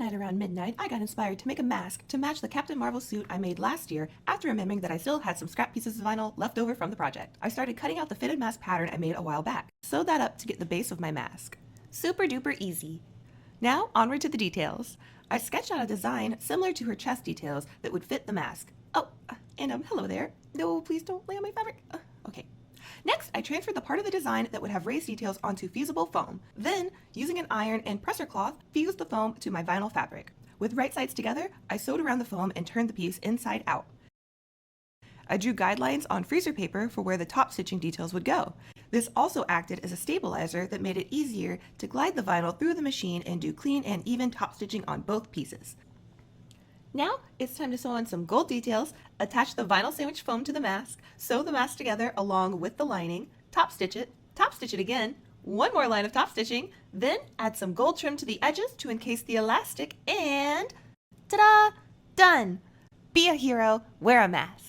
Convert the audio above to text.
night around midnight, I got inspired to make a mask to match the Captain Marvel suit I made last year after remembering that I still had some scrap pieces of vinyl left over from the project. I started cutting out the fitted mask pattern I made a while back, sewed that up to get the base of my mask. Super duper easy. Now, onward to the details. I sketched out a design similar to her chest details that would fit the mask. Oh, and hello there. No, please don't lay on my fabric. Okay. Next, I transferred the part of the design that would have raised details onto fusible foam. Then, using an iron and presser cloth, fused the foam to my vinyl fabric. With right sides together, I sewed around the foam and turned the piece inside out. I drew guidelines on freezer paper for where the top stitching details would go. This also acted as a stabilizer that made it easier to glide the vinyl through the machine and do clean and even top stitching on both pieces. Now it's time to sew on some gold details, attach the vinyl sandwich foam to the mask, sew the mask together along with the lining, top stitch it again, one more line of top stitching, then add some gold trim to the edges to encase the elastic, and ta-da! Done! Be a hero, wear a mask.